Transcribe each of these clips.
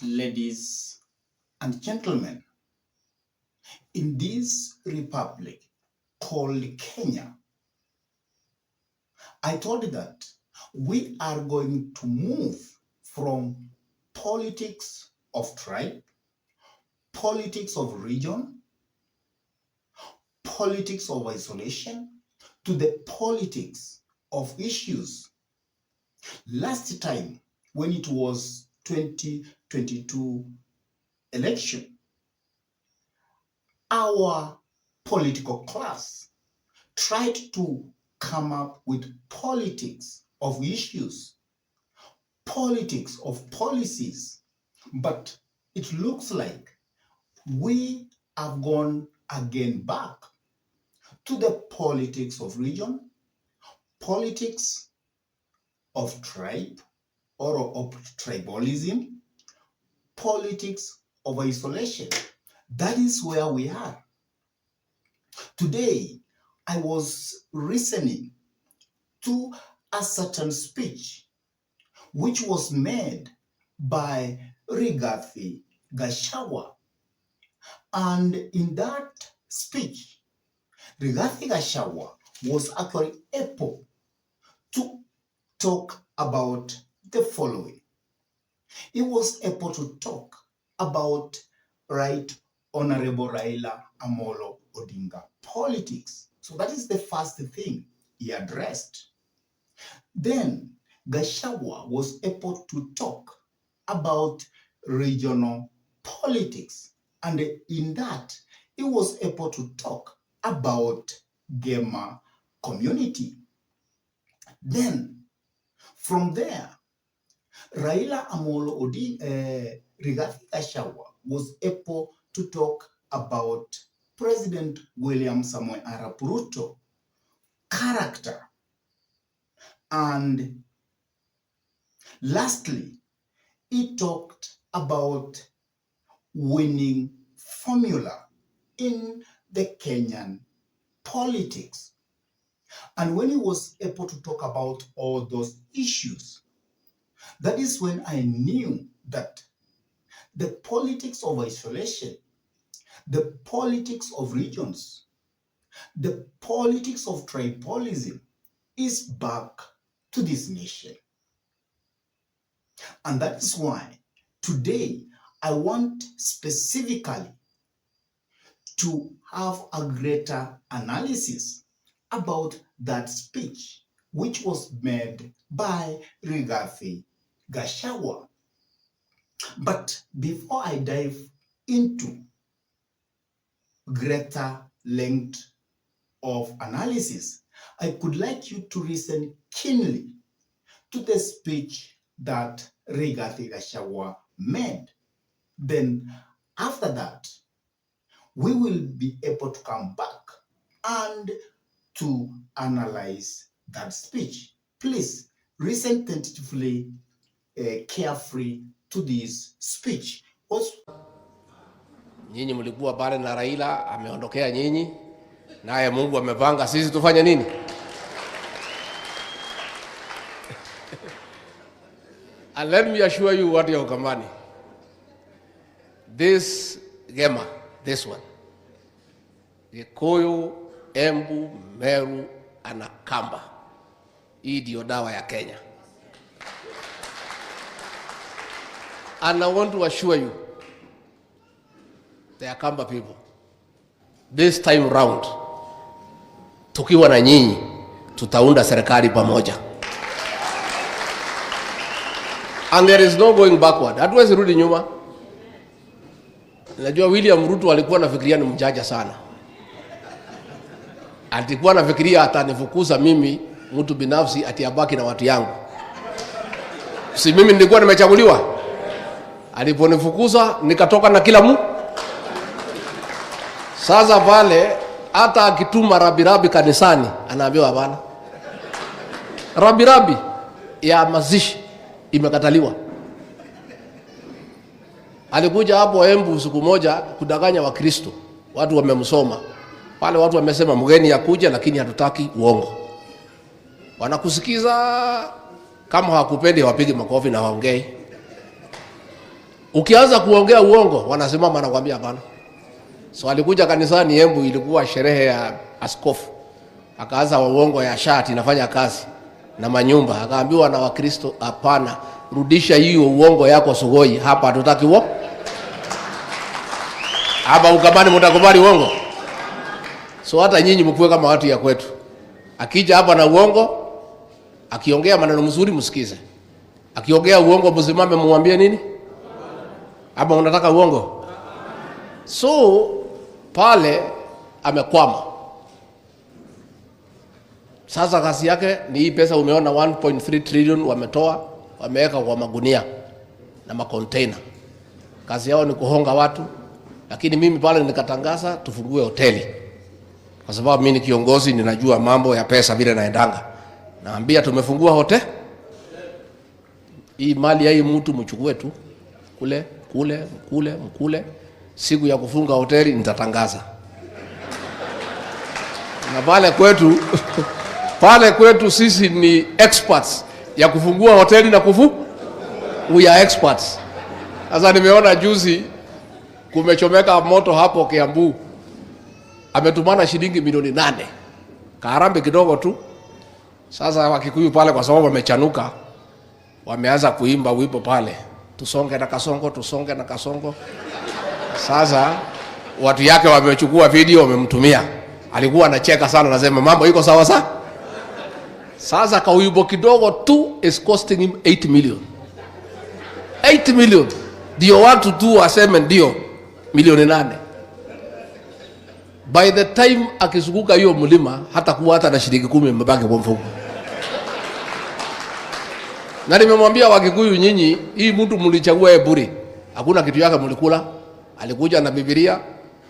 Ladies and gentlemen, in this republic called Kenya, I thought that we are going to move from politics of tribe, politics of region, politics of isolation, to the politics of issues. Last time, when it was 2022 election, our political class tried to come up with politics of issues, politics of policies, but it looks like we have gone again back to the politics of region, politics of tribe or of tribalism, politics of isolation. That is where we are. Today, I was listening to a certain speech which was made by Rigathi Gachagua. And in that speech, Rigathi Gachagua was actually able to talk about the following. He was able to talk about Right Honorable Raila Amolo Odinga politics. So that is the first thing he addressed. Then Gachagua was able to talk about regional politics. And in that, he was able to talk about Gema community. Then, from there, Raila Amolo Odinga, Rigathi Gachagua was able to talk about President William Samoei Arap Ruto character. And lastly, he talked about winning formula in the Kenyan politics. And when he was able to talk about all those issues, that is when I knew that the politics of isolation, the politics of regions, the politics of tribalism is back to this nation. And that is why today I want specifically to have a greater analysis about that speech which was made by Rigathi Gachagua. But before I dive into greater length of analysis, I could like you to listen keenly to the speech that Rigathi Gachagua made. Then after that, we will be able to come back and to analyze that speech. Please listen tentatively, carefully to this speech. Also, nyinyi mlikuwa pale na Raila ameondokea nyinyi, naye Mungu amepanga sisi tufanye nini? And let me assure you what you're Kamani. This Gema, this one, Gikuyu, Embu, Meru, Anakamba. Hii ndio dawa ya Kenya. And I want to assure you, the Akamba people, this time round, tukiwa na nyinyi, tutaunda serikali pamoja. And there is no going backward. Hatuwezi rudi nyuma. Najua William Ruto alikuwa anafikiria ni mjanja sana. Alikuwa anafikiria atanifukuza mimi mtu binafsi ati abaki na watu yangu. Si mimi nilikuwa nimechaguliwa. Aliponifukuza nikatoka na kila mtu. Sasa pale hata akituma rabirabi kanisani anaambiwa hapana. Rabirabi ya mazishi imekataliwa. Alikuja hapo Embu siku moja kudanganya Wakristo. Watu wamemsoma. Pale watu wamesema mgeni yakuja lakini hatutaki uongo. Wanakusikiza kama hawakupendi wapige makofi na waongee. Ukianza kuongea uongo wanasimama na kuambia hapana. So alikuja kanisani Embu, ilikuwa sherehe ya askofu. Akaanza uongo ya shati inafanya kazi na manyumba. Akaambiwa na Wakristo, hapana, rudisha hiyo uongo yako Sugoi, hapa hatutaki uongo. Hapa Ukambani mtakubali uongo. So hata nyinyi mkuwe kama watu ya kwetu. Akija hapa na uongo, akiongea maneno mzuri msikize. Akiongea uongo msimame muambie nini? Hapa unataka uongo. So pale amekwama. Sasa kazi yake ni hii pesa umeona 1.3 trillion wametoa, wameweka kwa magunia na makontainer. Kazi yao ni kuhonga watu, lakini mimi pale nikatangaza tufungue hoteli. Kwa sababu mimi ni kiongozi, ninajua mambo ya pesa vile naendanga. Naambia tumefungua hoteli. Hii mali ya hii mtu mchukue tu. Mkule. Siku ya kufunga hoteli nitatangaza. Na pale kwetu sisi ni experts ya kufungua hoteli na we are experts. Sasa nimeona juzi kumechomeka moto hapo Kiambu. Ametumana shilingi milioni 8. Karambe kidogo tu. Sasa Wakikuyu pale kwa sababu wamechanuka, wameanza kuimba wimbo pale. Tusonge na kasongo. Sasa watu yake wamechukua video wamemtumia. Alikuwa anacheka sana, anasema mambo iko sawa sawa. Sasa kauibo kidogo tu is costing him 8 million. 8 million. Ndio watu tu waseme ndio milioni 8. By the time akizunguka hiyo mlima hata kuwa hata na shilingi 10 mbaki kwa mfuko. Na nimemwambia Wakikuyu, nyinyi hii mtu mlichagua bure. Hakuna kitu yake mlikula. Alikuja na Biblia,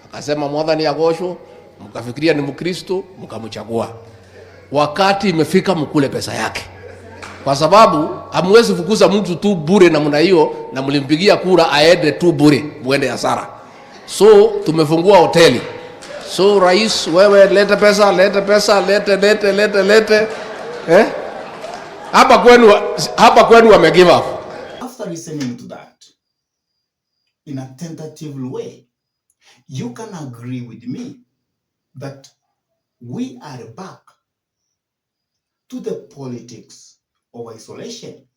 akasema mwadhani agosho, mkafikiria ni Mkristo, mkamchagua. Wakati imefika mkule pesa yake. Kwa sababu hamwezi fukuza mtu tu bure namna hiyo na mlimpigia kura aende tu bure, muende hasara. So tumefungua hoteli. So rais, wewe lete pesa. Hapa kwenu wame give up. After listening to that, in a tentative way, you can agree with me that we are back to the politics of isolation,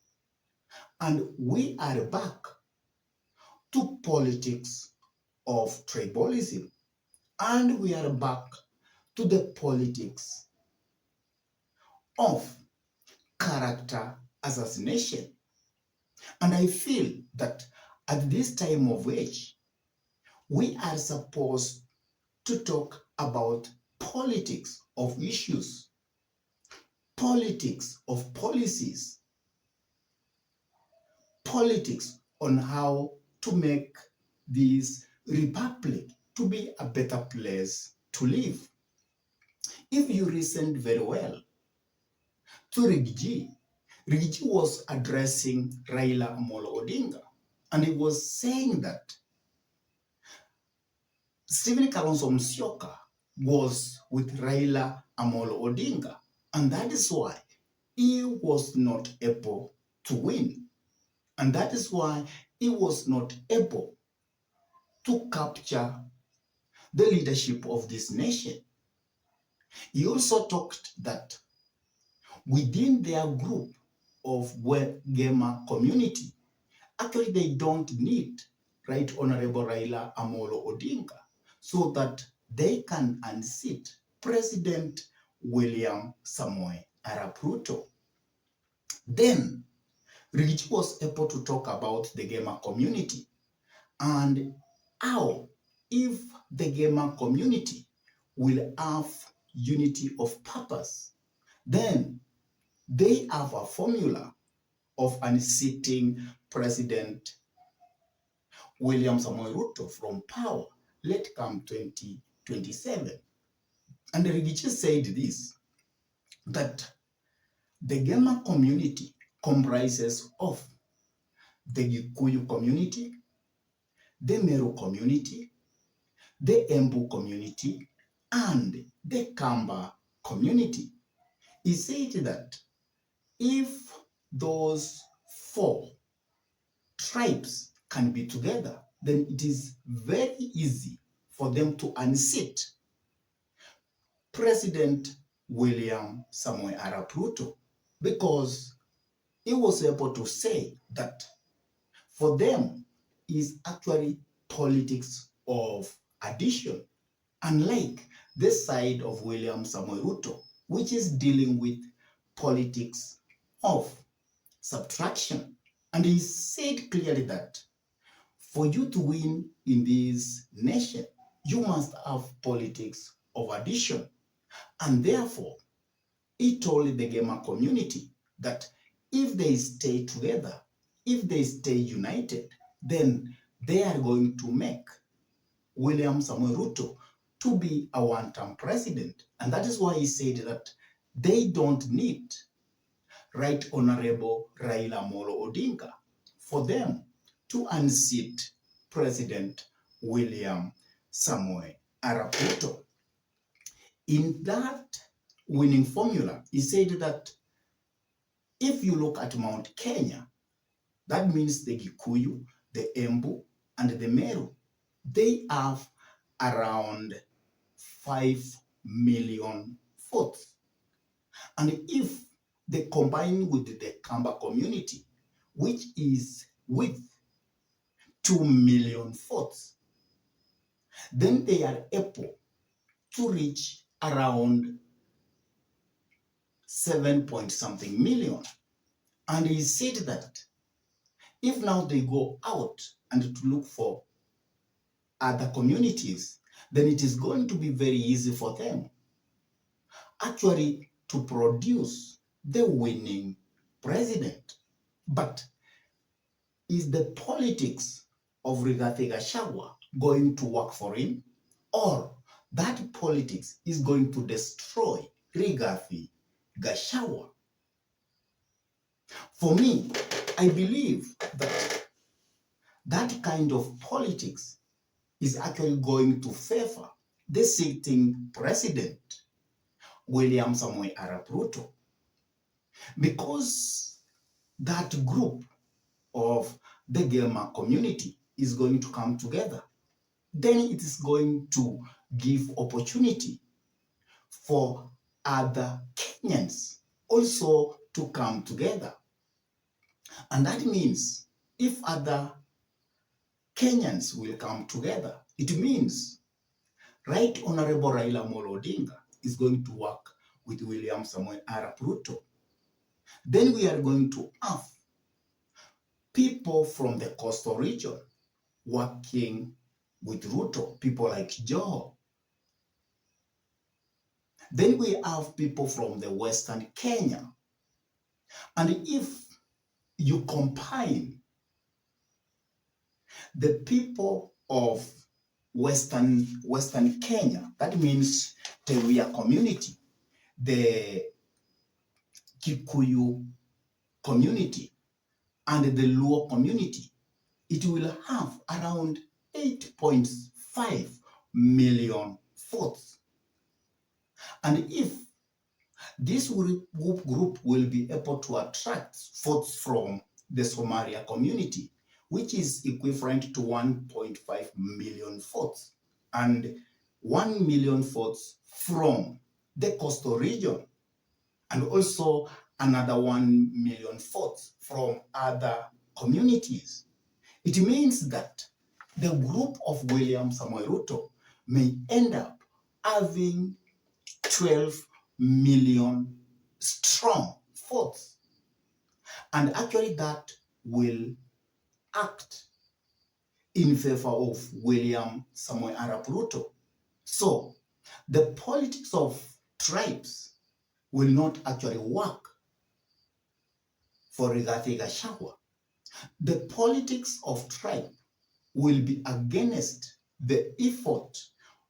and we are back to politics of tribalism, and we are back to the politics of character assassination. And I feel that at this time of age, we are supposed to talk about politics of issues, politics of policies, politics on how to make this republic to be a better place to live. If you listened very well to Rigathi was addressing Raila Amolo Odinga, and he was saying that Stephen Kalonzo Musyoka was with Raila Amolo Odinga, and that is why he was not able to win. And that is why he was not able to capture the leadership of this nation. He also talked that within their group of Wegema community, actually they don't need Right Honorable Raila Amolo Odinga so that they can unseat President William Samoei Arap Ruto. Then Rigathi was able to talk about the Gema community and how if the Gema community will have unity of purpose, then they have a formula of unseating President William Samoei Ruto from power, let come 2027. And Rigathi said this, that the Gema community comprises of the Gikuyu community, the Meru community, the Embu community, and the Kamba community. He said that if those 4 tribes can be together, then it is very easy for them to unseat President William Samoei Arap Ruto, because he was able to say that for them is actually politics of addition, unlike this side of William Samoei Ruto, which is dealing with politics of subtraction. And he said clearly that for you to win in this nation, you must have politics of addition. And therefore, he told the gamer community that if they stay together, if they stay united, then they are going to make William Samoei Ruto to be a one-term president. And that is why he said that they don't need Right Honorable Raila Odinga for them to unseat President William Samoei Arap Ruto. In that winning formula, he said that if you look at Mount Kenya, that means the Gikuyu, the Embu, and the Meru, they have around 5 million votes. And if they combine with the Kamba community, which is with 2 million votes, then they are able to reach around 7 point something million. And he said that if now they go out and to look for other communities, then it is going to be very easy for them actually to produce the winning president. But is the politics of Rigathi Gachagua going to work for him? Or that politics is going to destroy Rigathi Gachagua? For me, I believe that that kind of politics is actually going to favor the sitting president, William Samoei Arap Ruto, because that group of the Gelma community is going to come together. Then it is going to give opportunity for other Kenyans also to come together. And that means if other Kenyans will come together, it means Right Honorable Raila Odinga is going to work with William Samoei Arap Ruto. Then we are going to have people from the coastal region working with Ruto, people like Joe. Then we have people from the Western Kenya. And if you combine the people of Western Kenya, that means the Luhya community, the Kikuyu community, and the Luo community, it will have around 8.5 million votes. And if this group will be able to attract votes from the Somalia community, which is equivalent to 1.5 million votes, and 1 million votes from the coastal region, and also another 1 million votes from other communities. It means that the group of William Samoei Ruto may end up having 12 million strong votes. And actually that will act in favor of William Samoei Arap Ruto. So the politics of tribes will not actually work for Rigathi Gachagua. The politics of tribe will be against the effort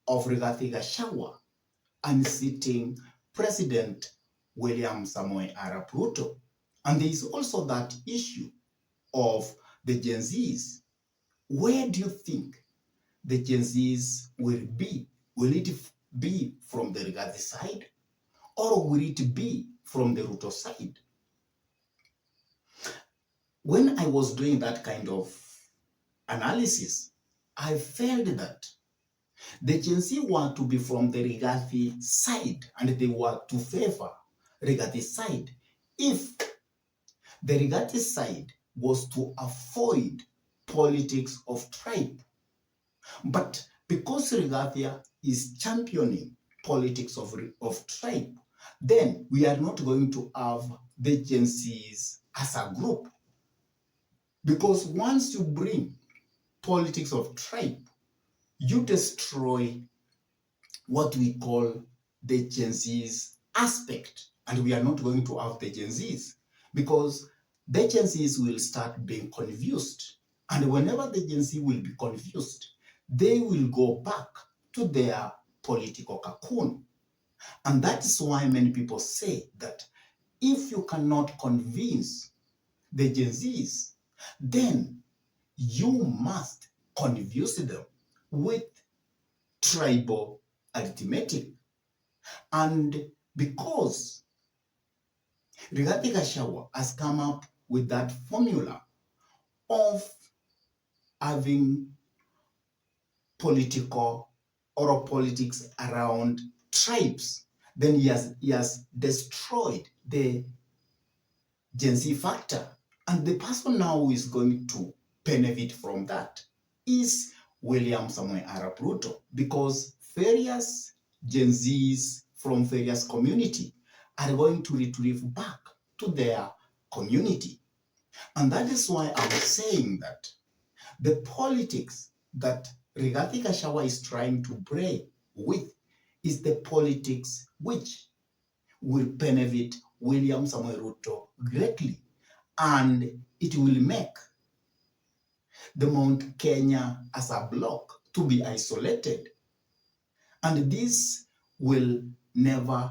of Rigathi Gachagua unseating President William Samoei Arap Ruto. And there is also that issue of the Gen Zs. Where do you think the Gen Zs will be? Will it be from the Rigathi side, or will it be from the Ruto side? When I was doing that kind of analysis, I felt that the Gen Z were to be from the Rigathi side, and they were to favor Rigathi side if the Rigathi side was to avoid politics of tribe. But because Rigathi is championing politics of tribe, then we are not going to have the Gen Zs as a group. Because once you bring politics of tribe, you destroy what we call the Gen Zs aspect. And we are not going to have the Gen Zs because the Gen Zs will start being confused. And whenever the Gen Z will be confused, they will go back to their political cocoon. And that is why many people say that if you cannot convince the Gen Zs, then you must confuse them with tribal arithmetic. And because Rigathi Gachagua has come up with that formula of having political or politics around tribes, then he has destroyed the Gen Z factor. And the person now who is going to benefit from that is William Samoei Arap Ruto, because various Gen Zs from various community are going to retrieve back to their community. And that is why I'm saying that the politics that Rigathi Gachagua is trying to break with is the politics which will benefit William Samoei Ruto greatly, and it will make the Mount Kenya as a block to be isolated. And this will never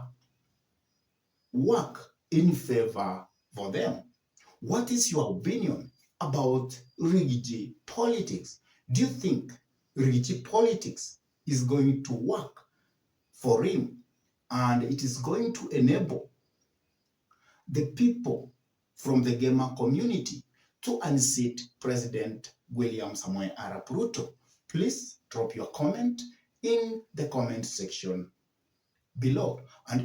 work in favor for them. What is your opinion about Rigathi politics? Do you think Rigathi politics is going to work for him and it is going to enable the people from the Gema community to unseat President William Samoei Arap Ruto? Please drop your comment in the comment section below. And